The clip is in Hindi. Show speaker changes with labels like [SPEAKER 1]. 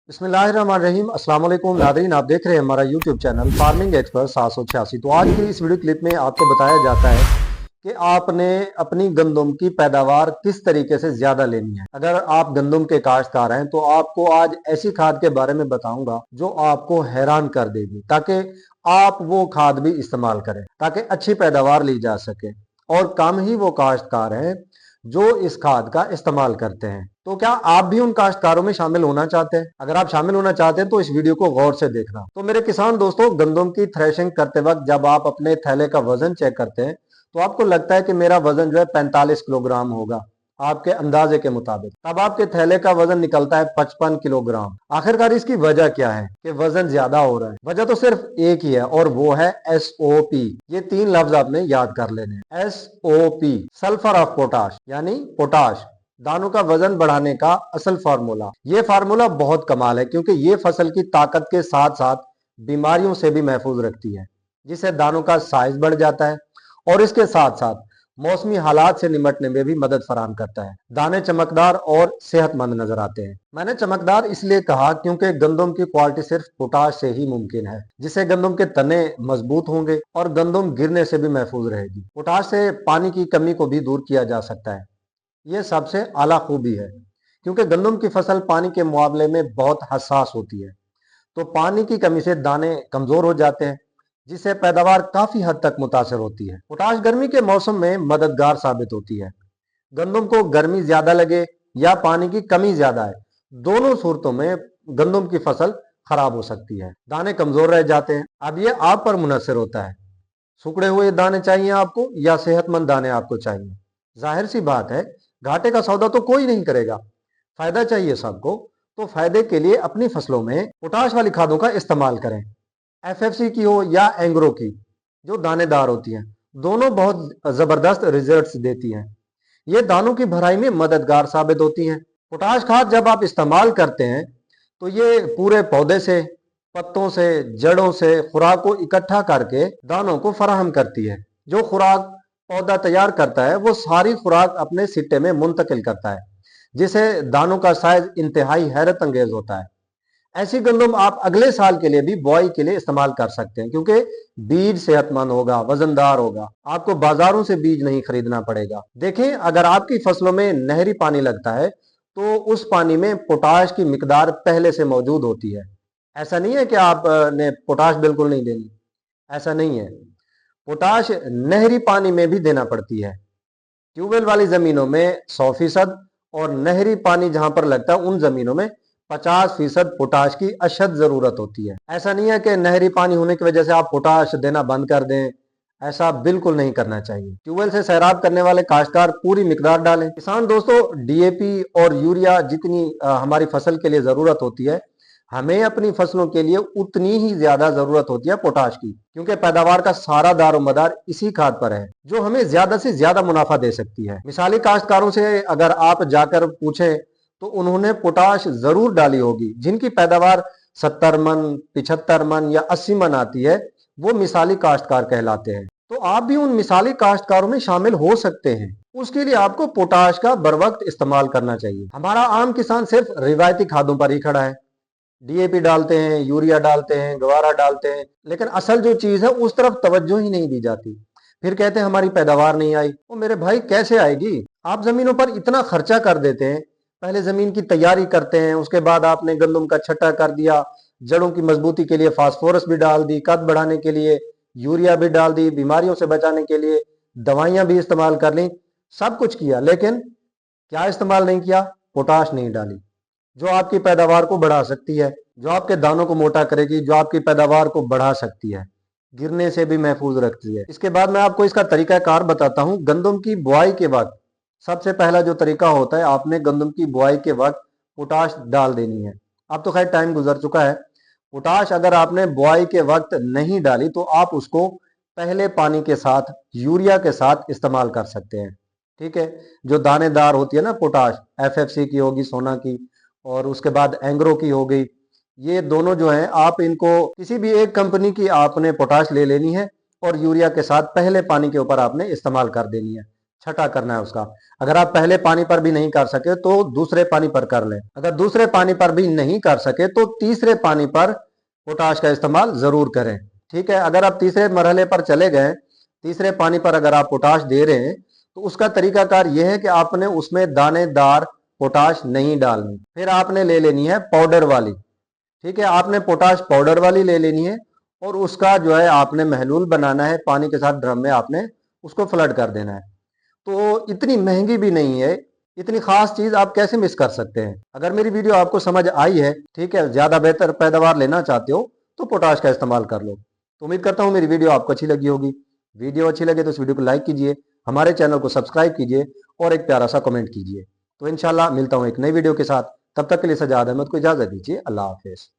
[SPEAKER 1] बिस्मिल्लाहिर्रहमानिर्रहीम। अस्सलाम वालेकुम नादरीन, आप देख रहे हैं हमारा यूट्यूब चैनल फार्मिंग एक्सपर्ट 786। तो आज की इस वीडियो क्लिप में आपको बताया जाता है कि आपने अपनी गंदम की पैदावार किस तरीके से ज्यादा लेनी है। अगर आप गंदम के काश्तकार हैं तो आपको आज ऐसी खाद के बारे में बताऊंगा जो आपको हैरान कर देगी, ताकि आप वो खाद भी इस्तेमाल करें ताकि अच्छी पैदावार ली जा सके। और कम ही वो काश्तकार हैं जो इस खाद का इस्तेमाल करते हैं। तो क्या आप भी उन काश्तकारों में शामिल होना चाहते हैं? अगर आप शामिल होना चाहते हैं तो इस वीडियो को गौर से देखना। तो मेरे किसान दोस्तों, गंदम की थ्रेशिंग करते वक्त जब आप अपने थैले का वजन चेक करते हैं तो आपको लगता है कि मेरा वजन जो है 45 किलोग्राम होगा आपके अंदाजे के मुताबिक, तब आपके थैले का वजन निकलता है 55 किलोग्राम। आखिरकार इसकी वजह क्या है कि वजन ज्यादा हो रहा है? वजह तो सिर्फ एक ही है और वो है SOP। ये 3 लफ्ज आपने याद कर लेने हैं। SOP, सल्फर ऑफ पोटाश, यानी पोटाश, दानों का वजन बढ़ाने का असल फार्मूला। ये फार्मूला बहुत कमाल है क्योंकि ये फसल की ताकत के साथ साथ बीमारियों से भी महफूज रखती है, जिससे दानों का साइज बढ़ जाता है और इसके साथ साथ मौसमी हालात से निपटने में भी मदद फराहम करता है। दाने चमकदार और सेहतमंद नजर आते हैं। मैंने चमकदार इसलिए कहा क्योंकि गंदम की क्वालिटी सिर्फ पोटाश से ही मुमकिन है, जिससे गंदम के तने मजबूत होंगे और गंदम गिरने से भी महफूज रहेगी। पोटाश से पानी की कमी को भी दूर किया जा सकता है। यह सबसे आला खूबी है क्योंकि गंदम की फसल पानी के मुकाबले में बहुत हसास होती है, तो पानी की कमी से दाने कमजोर हो जाते हैं, जिससे पैदावार काफी हद तक मुतासर होती है। पोटाश गर्मी के मौसम में मददगार साबित होती है। गंदम को गर्मी ज्यादा लगे या पानी की कमी ज्यादा है, दोनों सूरतों में गंदम की फसल खराब हो सकती है, दाने कमजोर रह जाते हैं। अब ये आप पर मुनसर होता है, सुखड़े हुए दाने चाहिए आपको या सेहतमंद दाने आपको चाहिए। जाहिर सी बात है, घाटे का सौदा तो कोई नहीं करेगा, फायदा चाहिए सबको। तो फायदे के लिए अपनी फसलों में पोटाश वाली खादों का इस्तेमाल करें, FFC की हो या एंग्रो की, जो दानेदार होती हैं। दोनों बहुत जबरदस्त रिजल्ट्स देती हैं। ये दानों की भराई में मददगार साबित होती हैं। पोटाश खाद जब आप इस्तेमाल करते हैं तो ये पूरे पौधे से, पत्तों से, जड़ों से खुराक को इकट्ठा करके दानों को फराहम करती है। जो खुराक पौधा तैयार करता है वो सारी खुराक अपने सिट्टे में मुंतकिल करता है, जिससे दानों का साइज इंतहाई हैरत अंगेज होता है। ऐसी गंदम आप अगले साल के लिए भी बुआई के लिए इस्तेमाल कर सकते हैं क्योंकि बीज सेहतमंद होगा, वजनदार होगा। आपको बाजारों से बीज नहीं खरीदना पड़ेगा। देखें, अगर आपकी फसलों में नहरी पानी लगता है तो उस पानी में पोटाश की मिकदार पहले से मौजूद होती है। ऐसा नहीं है कि आपने पोटाश बिल्कुल नहीं देनी, ऐसा नहीं है। पोटाश नहरी पानी में भी देना पड़ती है। ट्यूबवेल वाली जमीनों में 100% और नहरी पानी जहां पर लगता है उन जमीनों में 50% पोटाश की अशद जरूरत होती है। ऐसा नहीं है कि नहरी पानी होने की वजह से आप पोटाश देना बंद कर दें, ऐसा बिल्कुल नहीं करना चाहिए। ट्यूबवेल से सैराब करने वाले काश्तकार पूरी मिकदार डालें। किसान दोस्तों, DAP और यूरिया जितनी हमारी फसल के लिए जरूरत होती है, हमें अपनी फसलों के लिए उतनी ही ज्यादा जरूरत होती है पोटाश की, क्योंकि पैदावार का सारा दारोमदार इसी खाद पर है जो हमें ज्यादा से ज्यादा मुनाफा दे सकती है। मिसाली काश्तकारों से अगर आप जाकर पूछें तो उन्होंने पोटाश जरूर डाली होगी। जिनकी पैदावार 70 मन, 75 मन या 80 मन आती है, वो मिसाली काश्तकार कहलाते हैं। तो आप भी उन मिसाली काश्तकारों में शामिल हो सकते हैं। उसके लिए आपको पोटाश का बर वक्त इस्तेमाल करना चाहिए। हमारा आम किसान सिर्फ रिवायती खादों पर ही खड़ा है। DAP डालते हैं, यूरिया डालते हैं, गवारा डालते हैं, लेकिन असल जो चीज है उस तरफ तवज्जो ही नहीं दी जाती। फिर कहते हैं हमारी पैदावार नहीं आई। वो मेरे भाई, कैसे आएगी? आप जमीनों पर इतना खर्चा कर देते हैं, पहले जमीन की तैयारी करते हैं, उसके बाद आपने गंदम का छट्टा कर दिया, जड़ों की मजबूती के लिए फास्फोरस भी डाल दी, कद बढ़ाने के लिए यूरिया भी डाल दी, बीमारियों से बचाने के लिए दवाइयां भी इस्तेमाल कर ली, सब कुछ किया, लेकिन क्या इस्तेमाल नहीं किया? पोटाश नहीं डाली, जो आपकी पैदावार को बढ़ा सकती है, जो आपके दानों को मोटा करेगी, जो आपकी पैदावार को बढ़ा सकती है, गिरने से भी महफूज रखती है। इसके बाद मैं आपको इसका तरीकाकार बताता हूं। गंदम की बुआई के वक्त सबसे पहला जो तरीका होता है, आपने गंदम की बुआई के वक्त पोटाश डाल देनी है। अब तो खैर टाइम गुजर चुका है। पोटाश अगर आपने बुआई के वक्त नहीं डाली तो आप उसको पहले पानी के साथ, यूरिया के साथ इस्तेमाल कर सकते हैं। ठीक है, जो दानेदार होती है ना पोटाश, FFC की होगी, सोना की, और उसके बाद एंग्रो की हो गई, ये दोनों जो हैं, आप इनको किसी भी एक कंपनी की आपने पोटाश ले लेनी है और यूरिया के साथ पहले पानी के ऊपर आपने इस्तेमाल कर देनी है। छठा करना है उसका। अगर आप पहले पानी पर भी नहीं कर सके तो दूसरे पानी पर कर लें। अगर दूसरे पानी पर भी नहीं कर सके तो तीसरे पानी पर पोटाश का इस्तेमाल जरूर करें। ठीक है, अगर आप तीसरे मरहले पर चले गए, तीसरे पानी पर अगर आप पोटाश दे रहे हैं, तो उसका तरीकाकार यह है कि आपने उसमें दानेदार पोटाश नहीं डालनी, फिर आपने ले लेनी है पाउडर वाली। ठीक है, आपने पोटाश पाउडर वाली ले लेनी है और उसका जो है आपने महलूल बनाना है, पानी के साथ ड्रम में आपने उसको फ्लड कर देना है। तो इतनी महंगी भी नहीं है, इतनी खास चीज आप कैसे मिस कर सकते हैं। अगर मेरी वीडियो आपको समझ आई है, ठीक है, ज्यादा बेहतर पैदावार लेना चाहते हो तो पोटाश का इस्तेमाल कर लो। तो उम्मीद करता हूं मेरी वीडियो आपको अच्छी लगी होगी। वीडियो अच्छी लगे तो इस वीडियो को लाइक कीजिए, हमारे चैनल को सब्सक्राइब कीजिए और एक प्यारा सा कमेंट कीजिए। तो इंशाल्लाह मिलता हूं एक नई वीडियो के साथ। तब तक के लिए सजाद अहमद को इजाजत दीजिए। अल्लाह हाफिज।